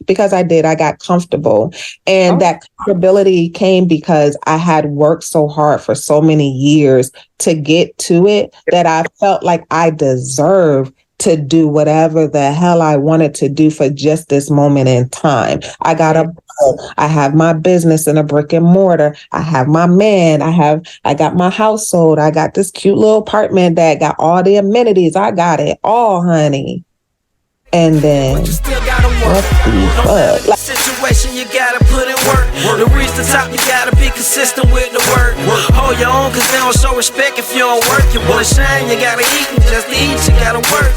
because I did. I got comfortable. And that comfortability came because I had worked so hard for so many years to get to it that I felt like I deserved to do whatever the hell I wanted to do for just this moment in time. I have my business in a brick and mortar. I have my man. I got my household. I got this cute little apartment that got all the amenities. I got it all, honey. And then what the fuck? Situation you gotta put in work. To reach the top, you gotta be consistent with the work. Hold your own, cause they don't show respect if you don't work. You wanna shine, you gotta eat, and just to eat, you gotta work.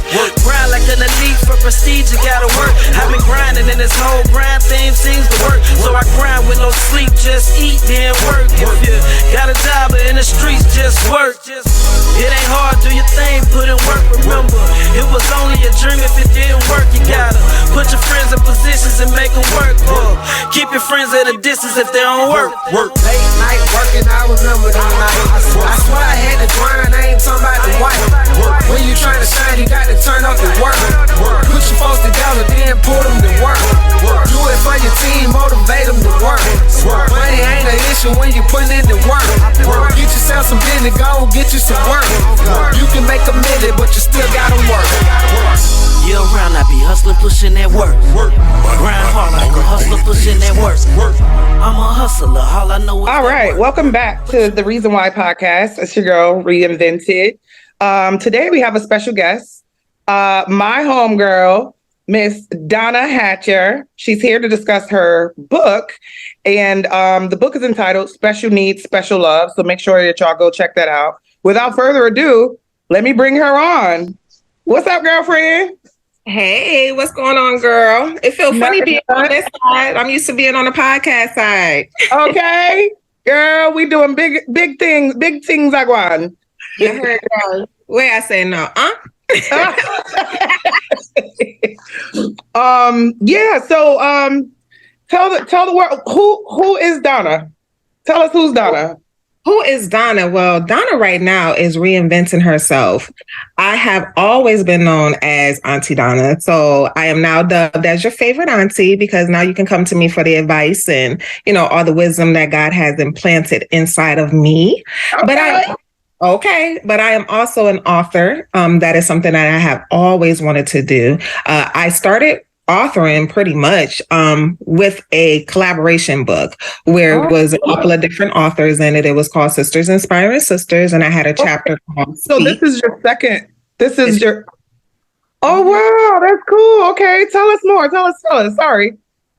Grind like an elite for prestige, you gotta work. I've been grinding, and this whole grind theme seems to work. So I grind with no sleep, just eat, then work. If you got a job in the streets, just work. It ain't hard, do your thing, put in work. Remember, it was only a dream if it didn't work. You gotta put your friends in positions and make them work. Keep your friends at a distance if they don't work. Late night working, I remember them nights. I swear I had to grind, I ain't talking about the white. When you trying to shine, you got to turn up the work. Put your folks together, then put them to work. Do it for your team, motivate them to work. Money ain't an issue when you put in the work. Get yourself some business, go get you some work. You can make a minute, but you still gotta work. Year round, I be hustling, pushing that work. Grind hard like a hustler, pushing that work. I'm a hustler, all I know is all right, welcome back to the Reezon Why podcast. It's your girl, Reinvented. Today we have a special guest, my homegirl, Miss Donna Hatcher. She's here to discuss her book, and the book is entitled Special Needs, Special Love, so make sure that y'all go check that out. Without further ado, let me bring her on. What's up, girlfriend? Hey, what's going on, girl? It feels funny being on this side. I'm used to being on the podcast side. Okay, girl, we doing big things like one. You heard, girl. Where I say no, Yeah. So, tell the world who is Donna. Tell us who's Donna. Who is Donna? Well, Donna right now is reinventing herself. I have always been known as Auntie Donna. So I am now dubbed as your favorite auntie because now you can come to me for the advice and, all the wisdom that God has implanted inside of me. Okay. But I am also an author. That is something that I have always wanted to do. I started authoring pretty much with a collaboration book where it was a couple of different authors in it. It was called Sisters Inspiring Sisters, and I had a chapter called So this is your second. Oh wow, that's cool. Okay, tell us more. Tell us. Sorry.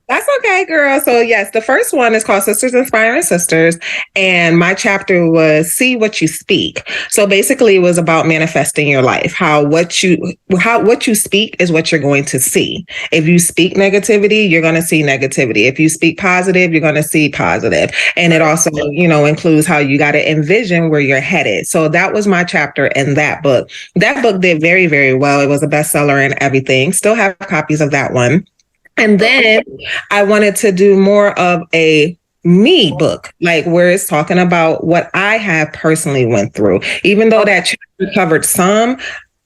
That's okay, girl. So yes, the first one is called Sisters Inspiring Sisters. And my chapter was See What You Speak. So basically it was about manifesting your life, how what you speak is what you're going to see. If you speak negativity, you're going to see negativity. If you speak positive, you're going to see positive. And it also, includes how you got to envision where you're headed. So that was my chapter in that book. That book did very, very well. It was a bestseller and everything. Still have copies of that one. And then I wanted to do more of a me book, like where it's talking about what I have personally went through. Even though that chapter covered some,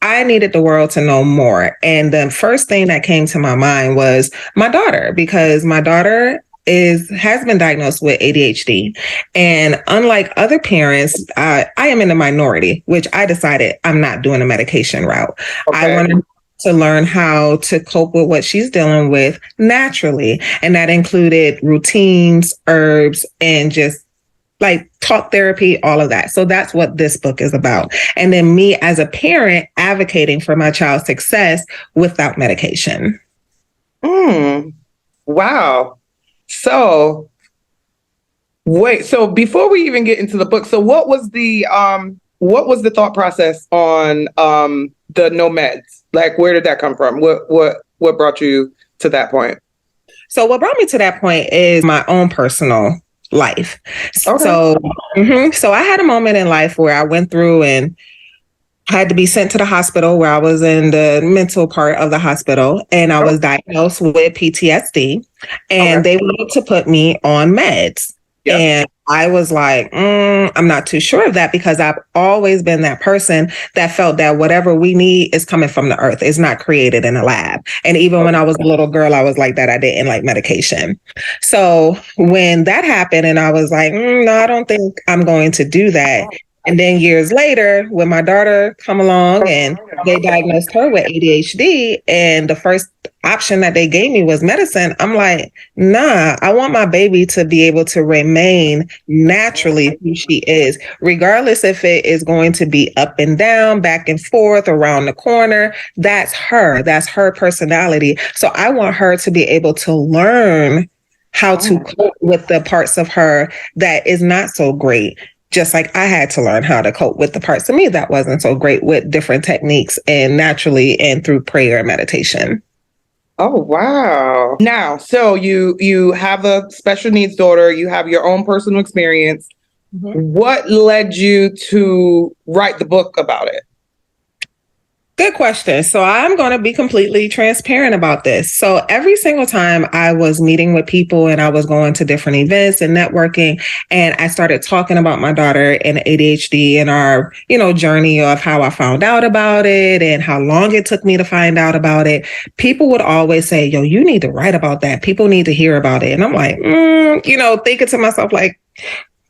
I needed the world to know more. And the first thing that came to my mind was my daughter, because my daughter has been diagnosed with ADHD. And unlike other parents, I am in the minority, which I decided I'm not doing a medication route. Okay. I wanted to learn how to cope with what she's dealing with naturally. And that included routines, herbs, and just like talk therapy, all of that. So that's what this book is about. And then me as a parent advocating for my child's success without medication. Wow. So wait, so before we even get into the book, so what was the thought process on the no meds? Like, where did that come from? What brought you to that point? So what brought me to that point is my own personal life. Okay. So I had a moment in life where I went through and had to be sent to the hospital, where I was in the mental part of the hospital, and I was diagnosed with PTSD, and they wanted to put me on meds. Yep. And I was like, I'm not too sure of that, because I've always been that person that felt that whatever we need is coming from the earth. It's not created in a lab. And even when I was a little girl, I was like that. I didn't like medication. So when that happened and I was like, no, I don't think I'm going to do that. And then years later, when my daughter come along and they diagnosed her with ADHD, and the first option that they gave me was medicine, I'm like, nah, I want my baby to be able to remain naturally who she is, regardless if it is going to be up and down, back and forth, around the corner. That's her. That's her personality. So I want her to be able to learn how to cope with the parts of her that is not so great. Just like I had to learn how to cope with the parts of me that wasn't so great, with different techniques and naturally and through prayer and meditation. Oh, wow. Now, so you have a special needs daughter, you have your own personal experience. Mm-hmm. What led you to write the book about it? Good question. So I'm going to be completely transparent about this. So every single time I was meeting with people and I was going to different events and networking, and I started talking about my daughter and ADHD and our, journey of how I found out about it and how long it took me to find out about it, people would always say, yo, you need to write about that. People need to hear about it. And I'm like, thinking to myself, like,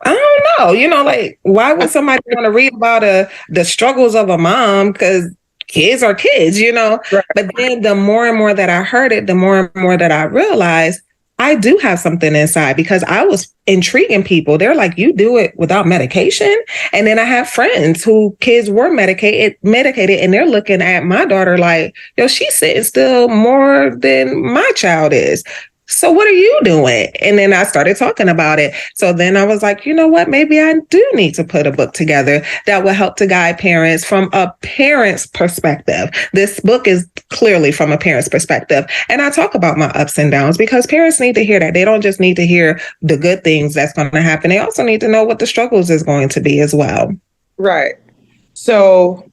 I don't know, like, why would somebody want to read about the struggles of a mom? Because kids are kids, Right. But then the more and more that I heard it, the more and more that I realized I do have something inside, because I was intriguing people. They're like, you do it without medication? And then I have friends who kids were medicated, and they're looking at my daughter like, yo, she's sitting still more than my child is. So what are you doing? And then I started talking about it. So then I was like, you know what? Maybe I do need to put a book together that will help to guide parents from a parent's perspective. This book is clearly from a parent's perspective. And I talk about my ups and downs, because parents need to hear that. They don't just need to hear the good things that's going to happen. They also need to know what the struggles is going to be as well. Right. So,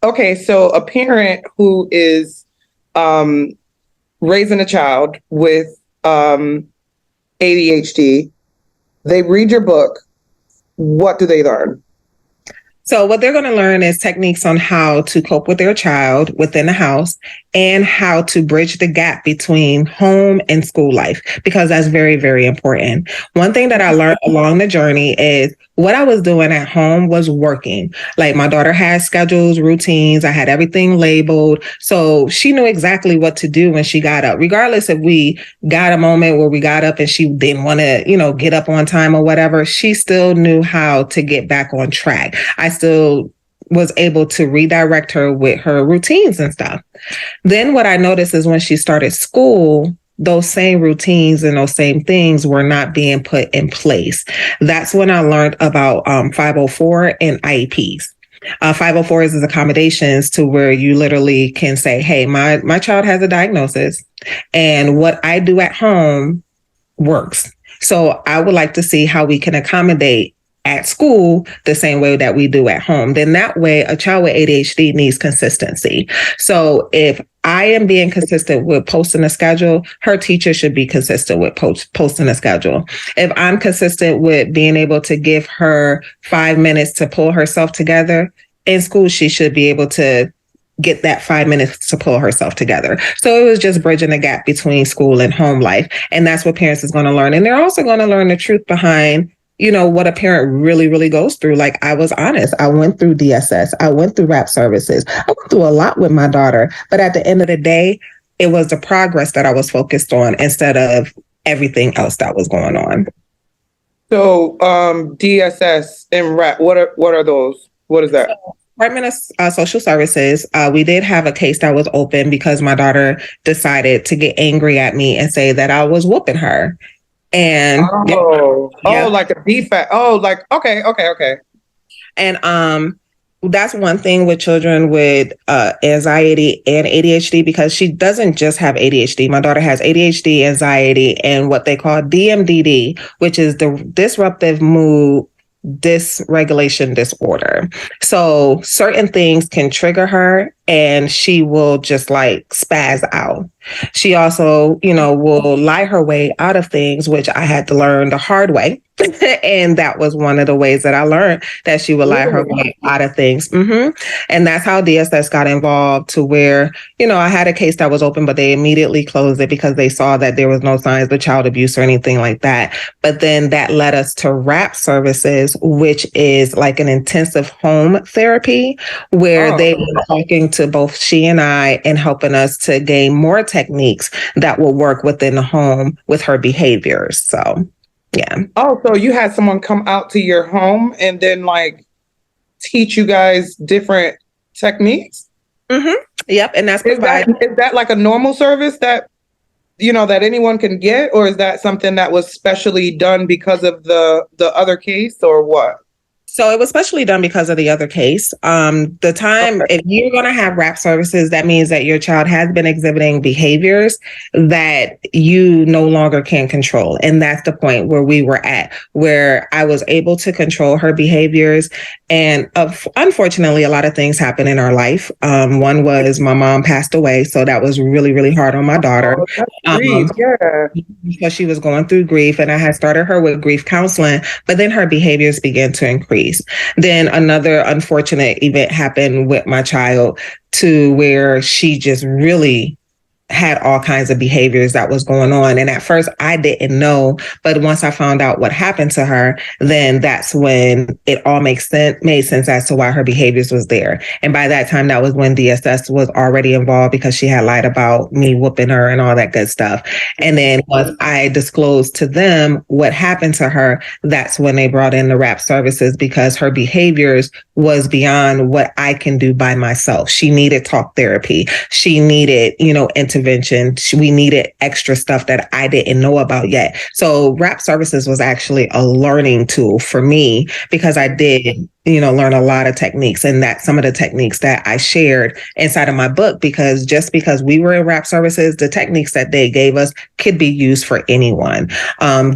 okay. So a parent who is raising a child with ADHD, they read your book. What do they learn? So what they're going to learn is techniques on how to cope with their child within the house, and how to bridge the gap between home and school life, because that's very, very important. One thing that I learned along the journey is what I was doing at home was working. Like, my daughter had schedules, routines. I had everything labeled. So she knew exactly what to do when she got up, regardless if we got a moment where we got up and she didn't want to, get up on time or whatever. She still knew how to get back on track. I still was able to redirect her with her routines and stuff. Then what I noticed is when she started school, those same routines and those same things were not being put in place. That's when I learned about 504 and IEPs. 504 is accommodations, to where you literally can say, hey, my child has a diagnosis, and what I do at home works. So I would like to see how we can accommodate at school the same way that we do at home. Then that way, a child with ADHD needs consistency. So if I am being consistent with posting a schedule, her teacher should be consistent with posting a schedule. If I'm consistent with being able to give her 5 minutes to pull herself together in school, she should be able to get that 5 minutes to pull herself together. So it was just bridging the gap between school and home life. And that's what parents is going to learn. And they're also going to learn the truth behind what a parent really, really goes through. Like, I was honest. I went through DSS. I went through RAP services. I went through a lot with my daughter. But at the end of the day, it was the progress that I was focused on instead of everything else that was going on. So DSS and RAP, what are those? What is that? Department of Social Services, we did have a case that was open because my daughter decided to get angry at me and say that I was whooping her. And like a defect. Okay. And that's one thing with children with anxiety and ADHD, because she doesn't just have ADHD. My daughter has ADHD, anxiety, and what they call DMDD, which is the disruptive mood dysregulation disorder. So certain things can trigger her and she will just like spaz out. She also, will lie her way out of things, which I had to learn the hard way. And that was one of the ways that I learned that she would lie her way out of things. And that's how DSS got involved, to where, I had a case that was open, but they immediately closed it because they saw that there was no signs of child abuse or anything like that. But then that led us to RAP services, which is like an intensive home therapy, where they were talking to both she and I and helping us to gain more techniques that will work within the home with her behaviors. So, yeah. Oh, so you had someone come out to your home and then like teach you guys different techniques? Yep. And that's is that like a normal service that that anyone can get, or is that something that was specially done because of the other case, or what? So it was specially done because of the other case. If you're going to have RAP services, that means that your child has been exhibiting behaviors that you no longer can control. And that's the point where we were at, where I was able to control her behaviors. And unfortunately, a lot of things happened in our life. One was my mom passed away. So that was really, really hard on my daughter. Because she was going through grief, and I had started her with grief counseling, but then her behaviors began to increase. Then another unfortunate event happened with my child, to where she just really had all kinds of behaviors that was going on. And at first I didn't know, but once I found out what happened to her, then that's when it all made sense as to why her behaviors was there. And by that time, that was when DSS was already involved, because she had lied about me whooping her and all that good stuff. And then once I disclosed to them what happened to her, that's when they brought in the RAP services, because her behaviors was beyond what I can do by myself. She needed talk therapy. She needed, intervention. We needed extra stuff that I didn't know about yet. So RAP services was actually a learning tool for me, because I did, learn a lot of techniques, and that some of the techniques that I shared inside of my book, because just because we were in RAP services, the techniques that they gave us could be used for anyone.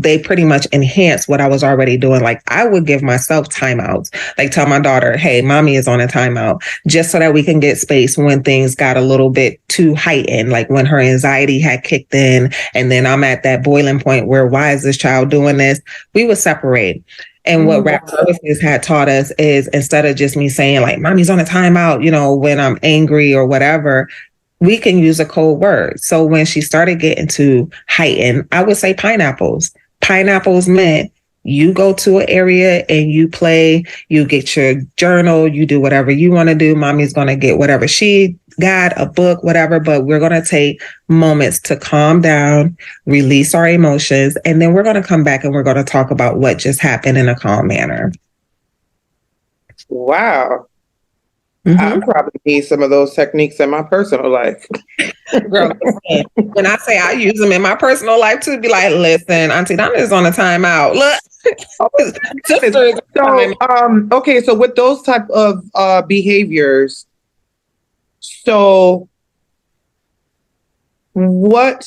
They pretty much enhanced what I was already doing. Like, I would give myself timeouts, like tell my daughter, hey, mommy is on a timeout, just so that we can get space when things got a little bit too heightened, like when her anxiety had kicked in, and then I'm at that boiling point where, why is this child doing this? We would separate. And what RAP services had taught us is, instead of just me saying like, mommy's on a timeout, when I'm angry or whatever, we can use a code word. So when she started getting to heighten, I would say pineapples. Pineapples meant you go to an area and you play, you get your journal, you do whatever you want to do. Mommy's going to get whatever she got, a book, whatever, but we're going to take moments to calm down, release our emotions, and then we're going to come back and we're going to talk about what just happened in a calm manner. Wow. I probably need some of those techniques in my personal life. Girl, when I say I use them in my personal life too, be like, listen, Auntie Donna is on a timeout. Look. So with those type of behaviors, so what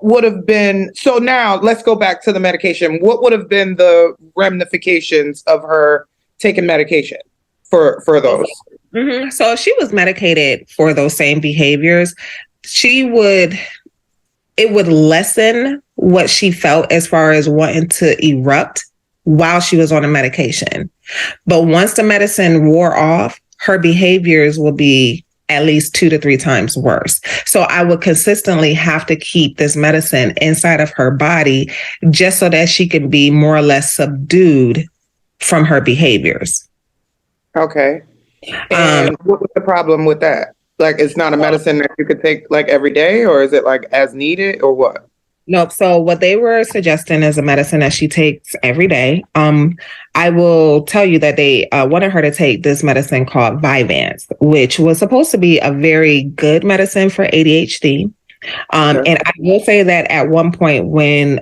would have been, so now let's go back to the medication. What would have been the ramifications of her taking medication for those? So if she was medicated for those same behaviors, it would lessen what she felt as far as wanting to erupt while she was on a medication. But once the medicine wore off, her behaviors will be at least 2 to 3 times worse. So I would consistently have to keep this medicine inside of her body, just so that she can be more or less subdued from her behaviors. Okay. And what was the problem with that? Like, it's not a medicine that you could take like every day, or is it like as needed, or what? Nope. So what they were suggesting is a medicine that she takes every day. I will tell you that they wanted her to take this medicine called Vyvanse, which was supposed to be a very good medicine for ADHD. And I will say that at one point,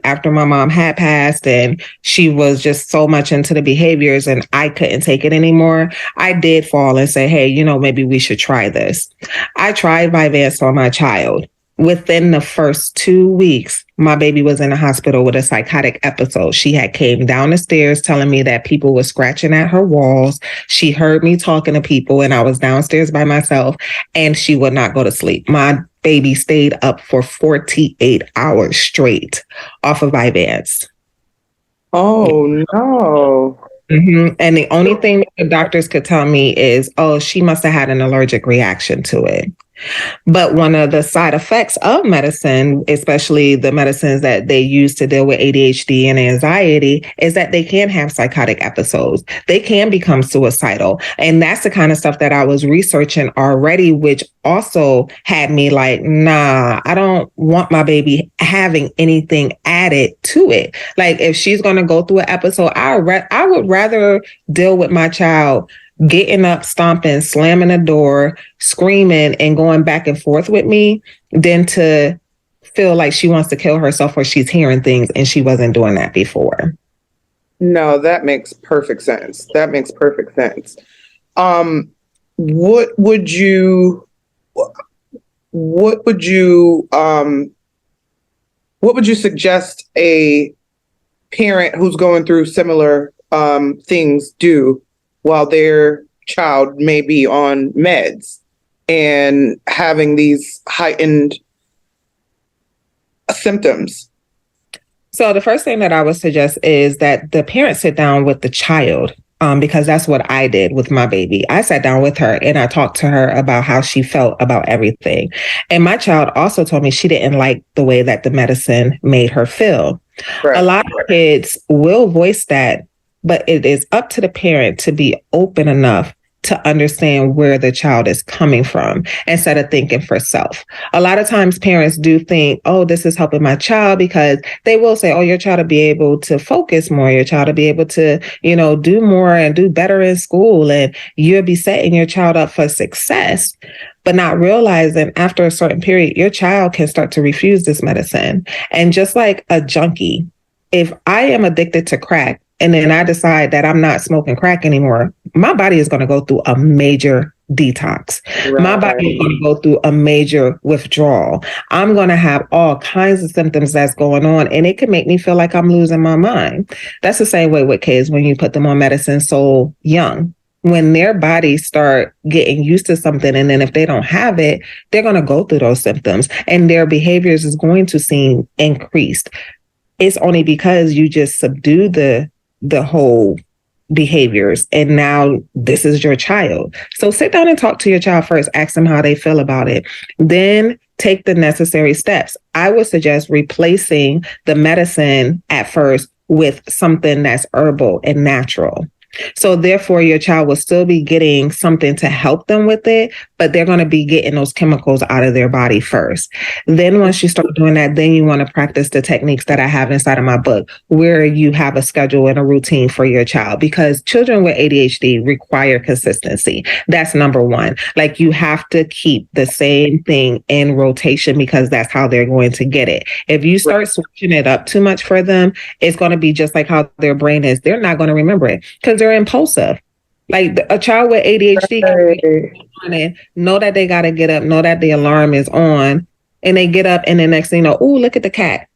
after my mom had passed and she was just so much into the behaviors and I couldn't take it anymore, I did fall and say, hey, maybe we should try this. I tried Vyvanse on my child. Within the first 2 weeks, my baby was in the hospital with a psychotic episode. She had came down the stairs telling me that people were scratching at her walls. She heard me talking to people and I was downstairs by myself and she would not go to sleep. My baby stayed up for 48 hours straight off of Vyvanse. Oh, no. Mm-hmm. And the only thing the doctors could tell me is, oh, she must have had an allergic reaction to it. But one of the side effects of medicine, especially the medicines that they use to deal with ADHD and anxiety, is that they can have psychotic episodes. They can become suicidal. And that's the kind of stuff that I was researching already, which also had me like, nah, I don't want my baby having anything added to it. Like if she's going to go through an episode, I would rather deal with my child getting up, stomping, slamming the door, screaming, and going back and forth with me than to feel like she wants to kill herself or she's hearing things and she wasn't doing that before. No, that makes perfect sense. That makes perfect sense. What would you suggest a parent who's going through similar things do while their child may be on meds and having these heightened symptoms? So the first thing that I would suggest is that the parents sit down with the child, because that's what I did with my baby. I sat down with her and I talked to her about how she felt about everything. And my child also told me she didn't like the way that the medicine made her feel. Right. A lot of kids will voice that, but it is up to the parent to be open enough to understand where the child is coming from instead of thinking for self. A lot of times parents do think, oh, this is helping my child, because they will say, oh, your child will be able to focus more, your child will be able to, do more and do better in school, and you'll be setting your child up for success, but not realizing after a certain period, your child can start to refuse this medicine. And just like a junkie, if I am addicted to crack, and then I decide that I'm not smoking crack anymore, my body is going to go through a major detox. Right. My body is going to go through a major withdrawal. I'm going to have all kinds of symptoms that's going on, and it can make me feel like I'm losing my mind. That's the same way with kids when you put them on medicine so young. When their bodies start getting used to something, and then if they don't have it, they're going to go through those symptoms and their behaviors is going to seem increased. It's only because you just subdue the whole behaviors. And now this is your child. So sit down and talk to your child first. Ask them how they feel about it. Then take the necessary steps. I would suggest replacing the medicine at first with something that's herbal and natural. So therefore, your child will still be getting something to help them with it, but they're going to be getting those chemicals out of their body first. Then once you start doing that, then you want to practice the techniques that I have inside of my book, where you have a schedule and a routine for your child, because children with ADHD require consistency. That's number one. Like you have to keep the same thing in rotation because that's how they're going to get it. If you start switching it up too much for them, it's going to be just like how their brain is. They're not going to remember it because they're impulsive. Like a child with ADHD can know that they got to get up, know that the alarm is on, and they get up and the next thing you know, oh, look at the cat.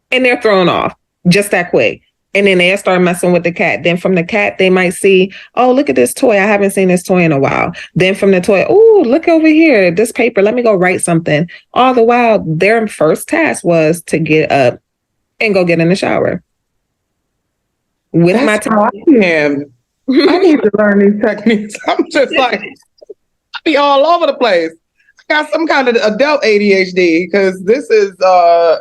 And they're thrown off just that quick. And then they'll start messing with the cat. Then from the cat, they might see, oh, look at this toy. I haven't seen this toy in a while. Then from the toy, oh, look over here, this paper. Let me go write something. All the while, their first task was to get up and go get in the shower. With That's my time. I need to learn these techniques. I'm just like, I be all over the place. I got some kind of adult ADHD because this is, Girl.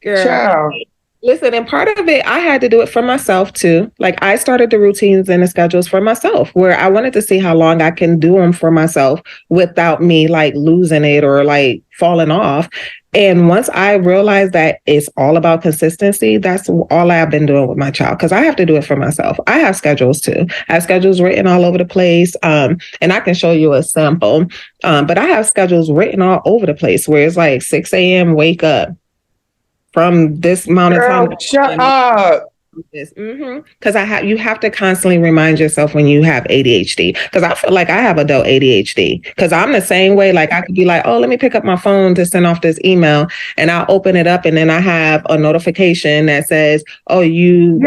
Child. Listen, and part of it, I had to do it for myself too. Like I started the routines and the schedules for myself, where I wanted to see how long I can do them for myself without me like losing it or like falling off. And once I realized that it's all about consistency, that's all I've been doing with my child, because I have to do it for myself. I have schedules too. I have schedules written all over the place. And I can show you a sample. But I have schedules written all over the place where it's like 6 a.m. wake up. From this amount of time. Shut up. Because you have to constantly remind yourself when you have ADHD. Because I feel like I have adult ADHD. Because I'm the same way. Like I could be like, oh, let me pick up my phone to send off this email, and I'll open it up, and then I have a notification that says, oh, you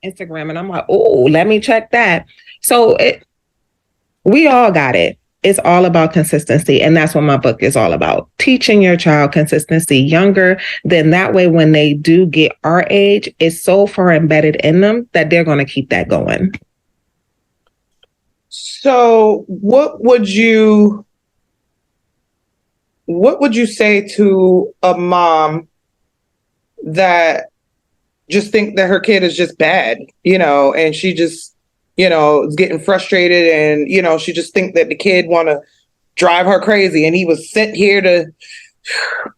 Instagram, and I'm like, oh, let me check that. So we all got it. It's all about consistency. And that's what my book is all about. Teaching your child consistency younger. Then that way, when they do get our age, it's so far embedded in them that they're going to keep that going. So what would you say to a mom that just think that her kid is just bad, and she just, is getting frustrated, and, she just think that the kid want to drive her crazy, and he was sent here to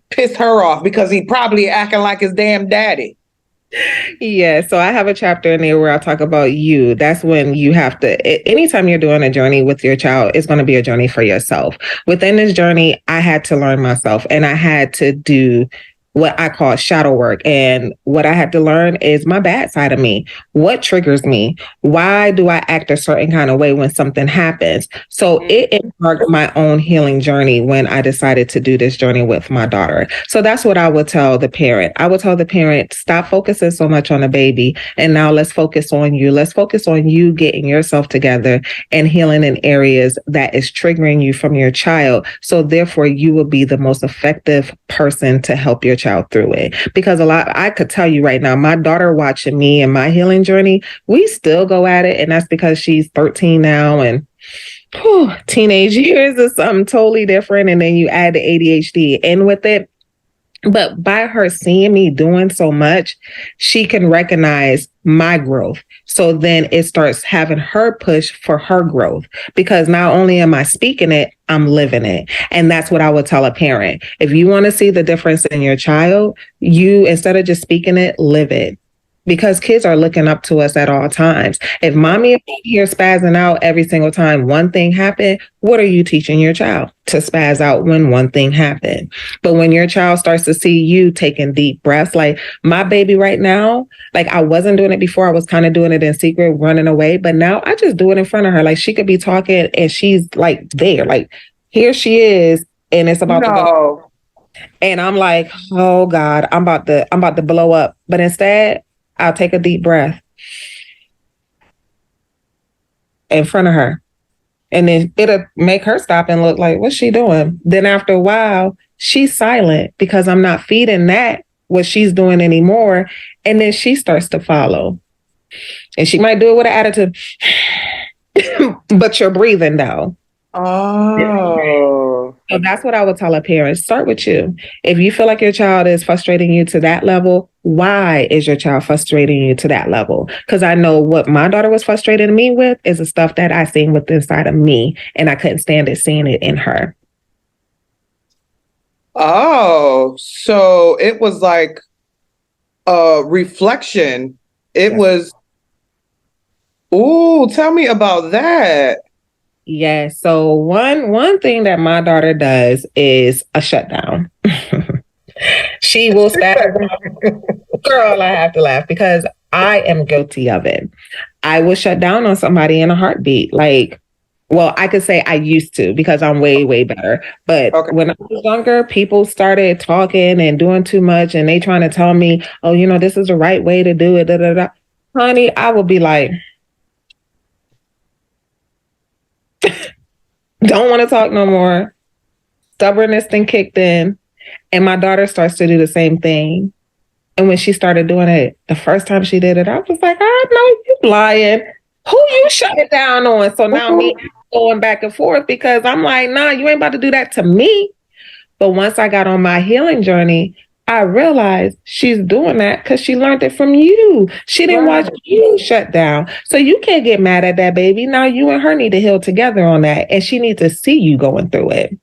piss her off because he probably acting like his damn daddy? Yeah, so I have a chapter in there where I talk about you. That's when you have to, anytime you're doing a journey with your child, it's going to be a journey for yourself. Within this journey, I had to learn myself, and I had to do what I call shadow work. And what I had to learn is my bad side of me. What triggers me? Why do I act a certain kind of way when something happens? So it embarked my own healing journey when I decided to do this journey with my daughter. So that's what I would tell the parent. I would tell the parent, stop focusing so much on the baby. And now let's focus on you. Let's focus on you getting yourself together and healing in areas that is triggering you from your child. So therefore, you will be the most effective person to help your child through it. Because I could tell you right now, my daughter watching me and my healing journey, we still go at it. And that's because she's 13 now, and teenage years is something totally different. And then you add the ADHD in with it. But by her seeing me doing so much, she can recognize my growth. So then it starts having her push for her growth, because not only am I speaking it, I'm living it. And that's what I would tell a parent. If you want to see the difference in your child, you, instead of just speaking it, live it. Because kids are looking up to us at all times. If mommy is here spazzing out every single time one thing happened, what are you teaching your child? To spaz out when one thing happened. But when your child starts to see you taking deep breaths, like my baby right now, like I wasn't doing it before. I was kind of doing it in secret, running away. But now I just do it in front of her. Like she could be talking and she's like there, like here she is, and it's about to go. And I'm like, oh God, I'm about to blow up. But instead, I'll take a deep breath in front of her. And then it'll make her stop and look like, what's she doing? Then after a while, she's silent because I'm not feeding that what she's doing anymore. And then she starts to follow. And she might do it with an attitude, but you're breathing though. Oh. So that's what I would tell a parent. Start with you. If you feel like your child is frustrating you to that level, why is your child frustrating you to that level? Because I know what my daughter was frustrating me with is the stuff that I seen with inside of me, and I couldn't stand it seeing it in her. Oh, so it was like a reflection. It was. Ooh, tell me about that. Yeah. So one thing that my daughter does is a shutdown. She will spaz. Girl, I have to laugh because I am guilty of it. I will shut down on somebody in a heartbeat. Like, well, I could say I used to because I'm way, way better. But when I was younger, people started talking and doing too much, and they trying to tell me, oh, this is the right way to do it. Da, da, da. Honey, I will be like, don't want to talk no more. Stubbornness then kicked in. And my daughter starts to do the same thing. And when she started doing it, the first time she did it, I was like, I know you lying. Who you shut it down on? So now me going back and forth because I'm like, nah, you ain't about to do that to me. But once I got on my healing journey, I realized she's doing that because she learned it from you. She didn't watch you shut down. So you can't get mad at that baby. Now you and her need to heal together on that. And she needs to see you going through it.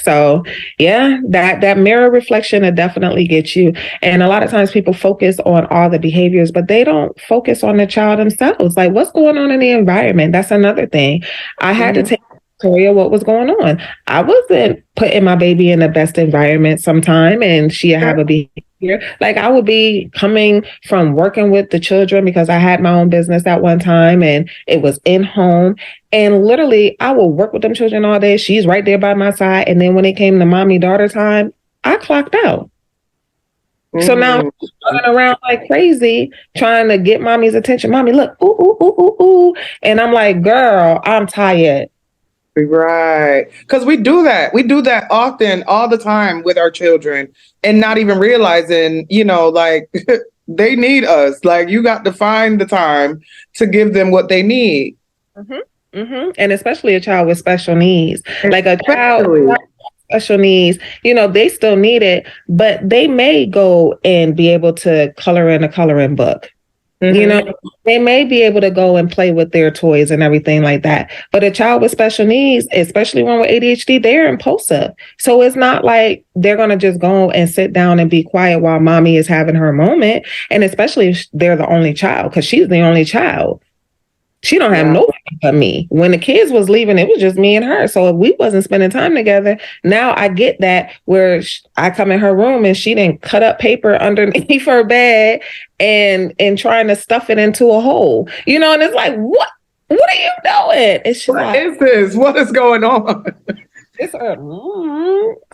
So yeah, that mirror reflection will definitely get you. And a lot of times people focus on all the behaviors, but they don't focus on the child themselves. Like what's going on in the environment? That's another thing. I had to take Victoria what was going on. I wasn't putting my baby in the best environment sometime, and she'd have a behavior here. Like I would be coming from working with the children because I had my own business at one time and it was in home. And literally I would work with them children all day. She's right there by my side. And then when it came to mommy daughter time, I clocked out. So now I'm running around like crazy trying to get mommy's attention. Mommy, look, ooh, ooh, ooh, ooh, ooh. And I'm like, girl, I'm tired. Right. Because we do that. We do that often, all the time with our children and not even realizing, like they need us. Like you got to find the time to give them what they need. Mm-hmm. Mm-hmm. And especially a child with special needs. Like a child with special needs, they still need it, but they may go and be able to color in a coloring book. Mm-hmm. They may be able to go and play with their toys and everything like that. But a child with special needs, especially one with ADHD, they're impulsive. So it's not like they're going to just go and sit down and be quiet while mommy is having her moment. And especially if they're the only child, because she's the only child. She don't have nobody but me. When the kids was leaving, it was just me and her. So if we wasn't spending time together, now I get that where I come in her room and she didn't cut up paper underneath her bed and trying to stuff it into a hole. And it's like, what are you doing? It's just what is this? What is going on? It's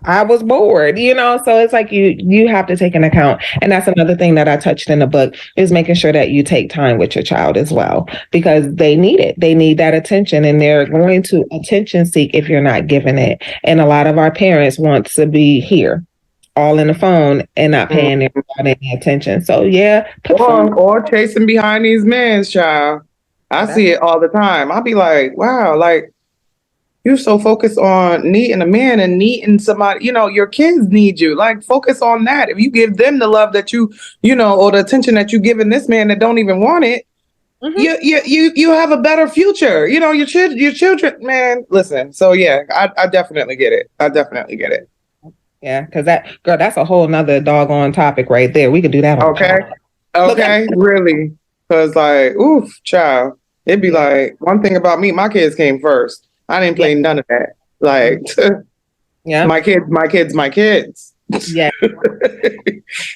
I was bored, so it's like you have to take an account. And that's another thing that I touched in the book is making sure that you take time with your child as well, because they need it. They need that attention and they're going to attention seek if you're not giving it. And a lot of our parents want to be here all in the phone and not paying any attention. So or chasing behind these men, child. I see it all the time. I'll be like, wow, like, you're so focused on needing a man and needing somebody, your kids need you. Like, focus on that. If you give them the love that you or the attention that you giving this man that don't even want it, you have a better future. Your children, man, listen. So yeah, I definitely get it. Yeah, because that's a whole nother doggone topic right there. We could do that. Okay, really. Because like, oof, child, it'd be like, one thing about me, my kids came first. I didn't play none of that. Like, my kids. Yeah.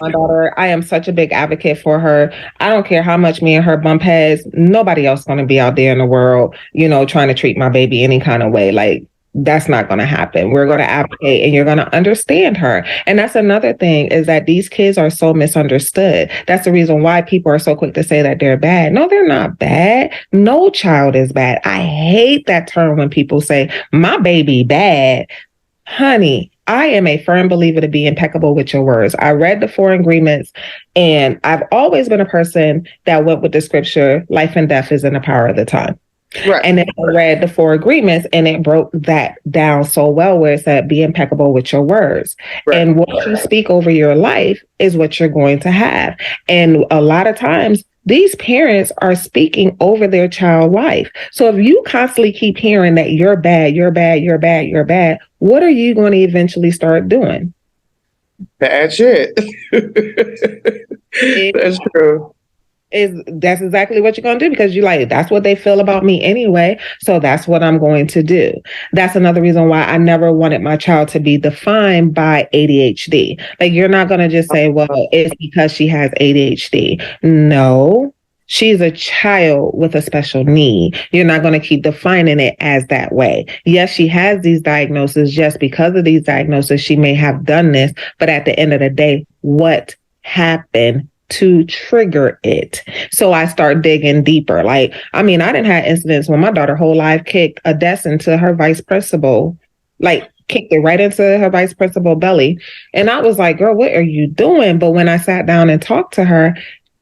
My daughter, I am such a big advocate for her. I don't care how much me and her bump heads. Nobody else going to be out there in the world, trying to treat my baby any kind of way. Like, that's not going to happen. We're going to advocate and you're going to understand her. And that's another thing is that these kids are so misunderstood. That's the reason why people are so quick to say that they're bad. No, they're not bad. No child is bad. I hate that term when people say my baby bad. Honey, I am a firm believer to be impeccable with your words. I read the 4 agreements and I've always been a person that went with the scripture, life and death is in the power of the tongue. Right. And then I read the 4 agreements and it broke that down so well where it said be impeccable with your words. Right. And what you speak over your life is what you're going to have. And a lot of times these parents are speaking over their child life. So if you constantly keep hearing that you're bad, what are you going to eventually start doing? Bad shit. That's true. That's exactly what you're going to do because you're like, that's what they feel about me anyway. So that's what I'm going to do. That's another reason why I never wanted my child to be defined by ADHD. Like, you're not going to just say, well, it's because she has ADHD. No, she's a child with a special need. You're not going to keep defining it as that way. Yes, she has these diagnoses. Just because of these diagnoses, she may have done this. But at the end of the day, what happened to trigger it? So I start digging deeper. Like, I didn't have incidents when my daughter whole life kicked a desk into her vice principal, like kicked it right into her vice principal belly. And I was like, girl, what are you doing? But when I sat down and talked to her,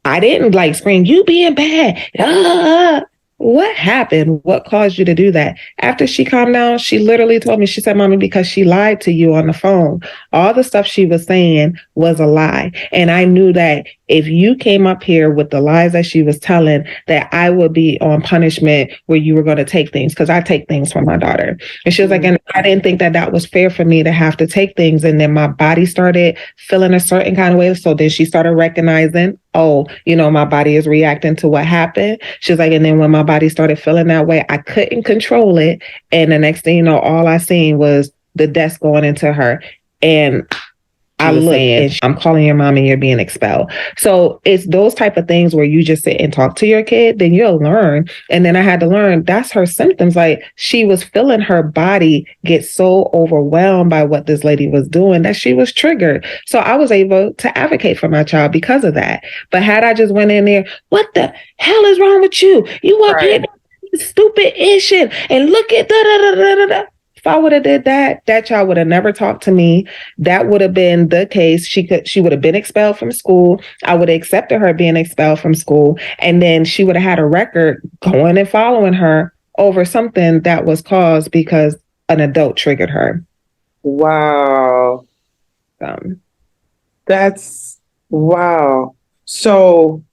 I didn't like scream, you being bad. What happened? What caused you to do that? After she calmed down, she literally told me, she said, Mommy, because she lied to you on the phone. All the stuff she was saying was a lie. And I knew that if you came up here with the lies that she was telling, that I would be on punishment where you were going to take things, because I take things from my daughter. And she was like, and I didn't think that was fair for me to have to take things. And then my body started feeling a certain kind of way. So then she started recognizing, oh, my body is reacting to what happened. She was like, and then when my body started feeling that way, I couldn't control it. And the next thing you know, all I seen was the desk going into her. And I look and I'm calling your mom and you're being expelled. So it's those type of things where you just sit and talk to your kid, then you'll learn. And then I had to learn that's her symptoms. Like she was feeling her body get so overwhelmed by what this lady was doing that she was triggered. So I was able to advocate for my child because of that. But had I just went in there, what the hell is wrong with you? You up here stupid issue and look at da da da da da. If I would have did that, that child would have never talked to me. That would have been the case. She would have been expelled from school. I would have accepted her being expelled from school. And then she would have had a record going and following her over something that was caused because an adult triggered her. Wow. That's wow. So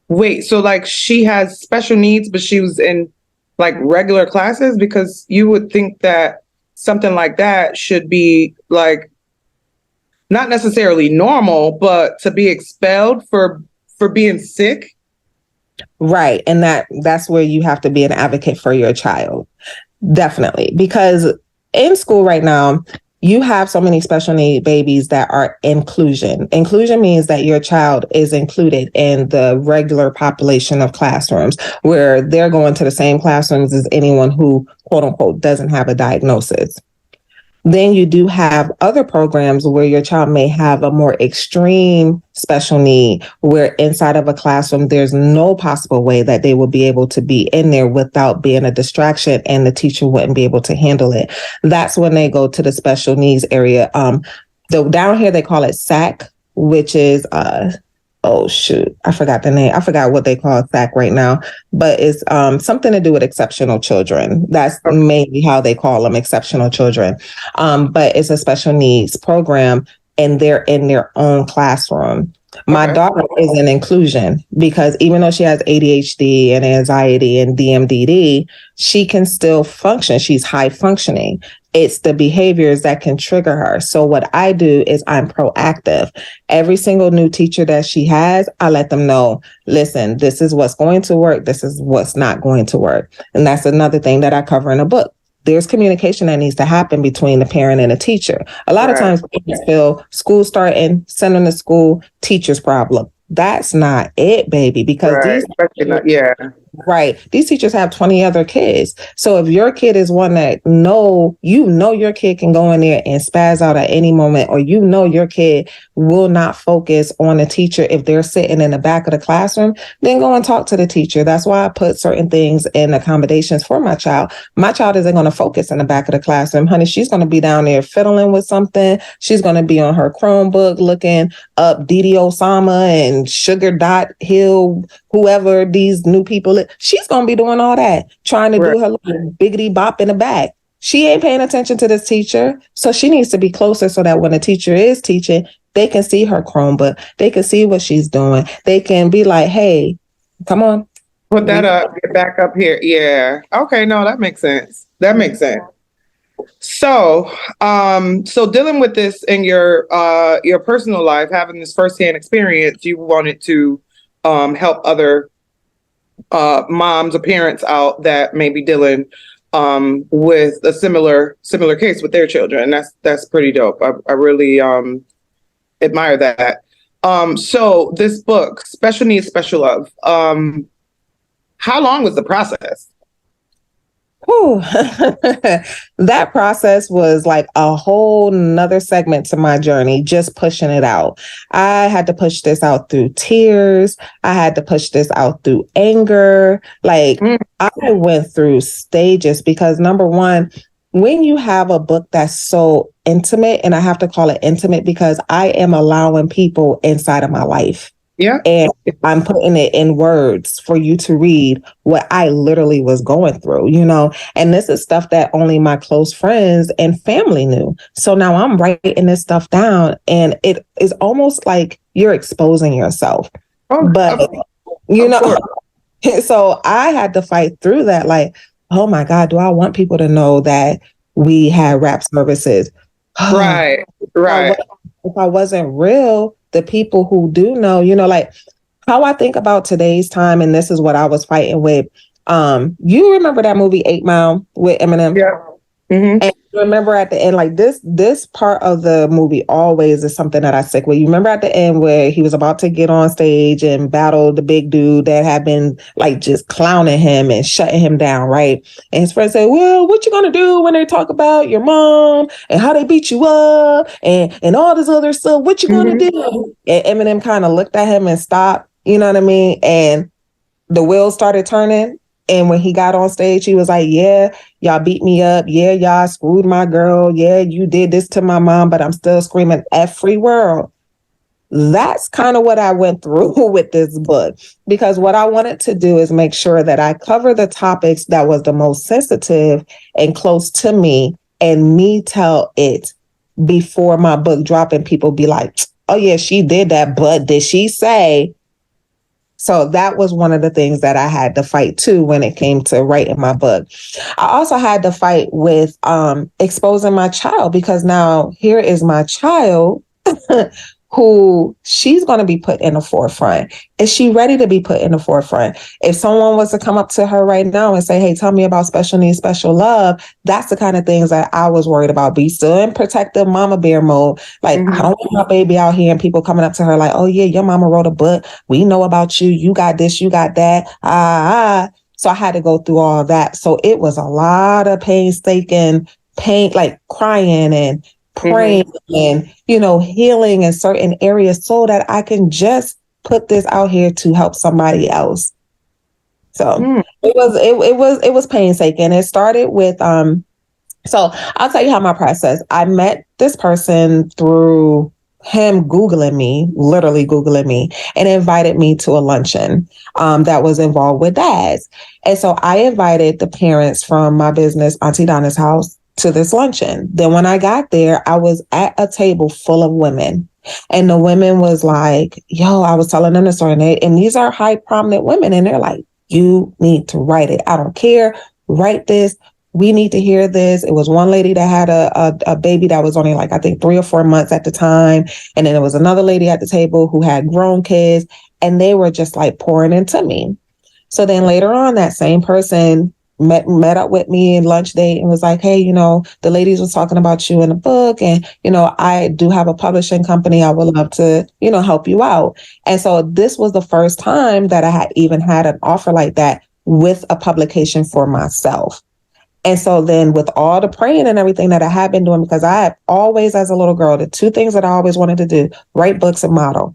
wait, so like she has special needs, but she was in like regular classes? Because you would think that something like that should be like not necessarily normal, but to be expelled for being sick. Right. And that's where you have to be an advocate for your child. Definitely. Because in school right now, you have so many special need babies that are inclusion. Inclusion means that your child is included in the regular population of classrooms where they're going to the same classrooms as anyone who, quote unquote, doesn't have a diagnosis. Then you do have other programs where your child may have a more extreme special need, where inside of a classroom, there's no possible way that they will be able to be in there without being a distraction and the teacher wouldn't be able to handle it. That's when they go to the special needs area. Down here, they call it SAC, which is oh shoot, I forgot the name. I forgot what they call SAC right now, but it's something to do with exceptional children. That's mainly how they call them, exceptional children. But it's a special needs program and they're in their own classroom. My daughter is in inclusion because even though she has ADHD and anxiety and DMDD, she can still function. She's high functioning. It's the behaviors that can trigger her. So what I do is I'm proactive. Every single new teacher that she has, I let them know, listen, this is what's going to work. This is what's not going to work. And that's another thing that I cover in a book. There's communication that needs to happen between the parent and the teacher. A lot of times parents feel school starting, send them to school, teacher's problem. That's not it, baby, because these teachers have 20 other kids. So if your kid is one that your kid can go in there and spaz out at any moment, or your kid will not focus on the teacher if they're sitting in the back of the classroom, then go and talk to the teacher. That's why I put certain things in accommodations for my child. My child isn't going to focus in the back of the classroom. Honey, she's going to be down there fiddling with something. She's going to be on her Chromebook looking up Didi Osama and Sugar Dot Hill, whoever these new people. She's going to be doing all that, trying to do her little biggity bop in the back. She ain't paying attention to this teacher. So she needs to be closer so that when the teacher is teaching, they can see her Chromebook. They can see what she's doing. They can be like, hey, come on. Put that up, get back up here. Yeah. Okay. No, that makes sense. That makes sense. So, so dealing with this in your personal life, having this firsthand experience, you wanted to help other moms or parents out that may be dealing with a similar case with their children. That's pretty dope. I really admire that. So this book, Special Needs, Special Love, how long was the process? That process was like a whole nother segment to my journey, just pushing it out. I had to push this out through tears. I had to push this out through anger. Like I went through stages because number one, when you have a book that's so intimate, and I have to call it intimate because I am allowing people inside of my life. Yeah. And I'm putting it in words for you to read what I literally was going through, and this is stuff that only my close friends and family knew. So now I'm writing this stuff down and it is almost like you're exposing yourself. So I had to fight through that. Like, oh my God, do I want people to know that we had rap services? Right. If I wasn't real, the people who do know, like how I think about today's time, and this is what I was fighting with. You remember that movie 8 Mile with Eminem? Yeah. Mm-hmm. And remember at the end, like this part of the movie always is something that I stick with. You remember at the end where he was about to get on stage and battle the big dude that had been like just clowning him and shutting him down, right? And his friend said, well, what you gonna do when they talk about your mom and how they beat you up and all this other stuff? What you gonna do? And Eminem kind of looked at him and stopped, you know what I mean? And the wheels started turning. And when he got on stage, he was like, yeah, y'all beat me up. Yeah, y'all screwed my girl. Yeah, you did this to my mom, but I'm still screaming every world. That's kind of what I went through with this book, because what I wanted to do is make sure that I cover the topics that was the most sensitive and close to me, and me tell it before my book drop, and people be like, oh yeah, she did that, but did she say? So that was one of the things that I had to fight too when it came to writing my book. I also had to fight with exposing my child, because now here is my child who she's going to be put in the forefront. Is she ready to be put in the forefront? If someone was to come up to her right now and say, hey, tell me about special needs, special love, that's the kind of things that I was worried about. Be still in protective mama bear mode. Like, I don't want my baby out here and people coming up to her like, oh yeah, your mama wrote a book. We know about you. You got this, you got that. So I had to go through all that. So it was a lot of painstaking pain, like crying and praying and, healing in certain areas so that I can just put this out here to help somebody else. So it was painstaking. It started with, so I'll tell you how my process. I met this person through him literally Googling me, and invited me to a luncheon that was involved with dads. And so I invited the parents from my business, Auntie Donna's house, to this luncheon. Then when I got there, I was at a table full of women. And the women was like, yo, I was telling them the story. And these are high prominent women. And they're like, you need to write it. I don't care. Write this. We need to hear this. It was one lady that had a baby that was only like, I think 3 or 4 months at the time. And then there was another lady at the table who had grown kids. And they were just like pouring into me. So then later on, that same person met up with me in lunch date and was like, hey, the ladies was talking about you in the book. And, I do have a publishing company. I would love to, help you out. And so this was the first time that I had even had an offer like that with a publication for myself. And so then with all the praying and everything that I had been doing, because I had always, as a little girl, the 2 things that I always wanted to do, write books and model.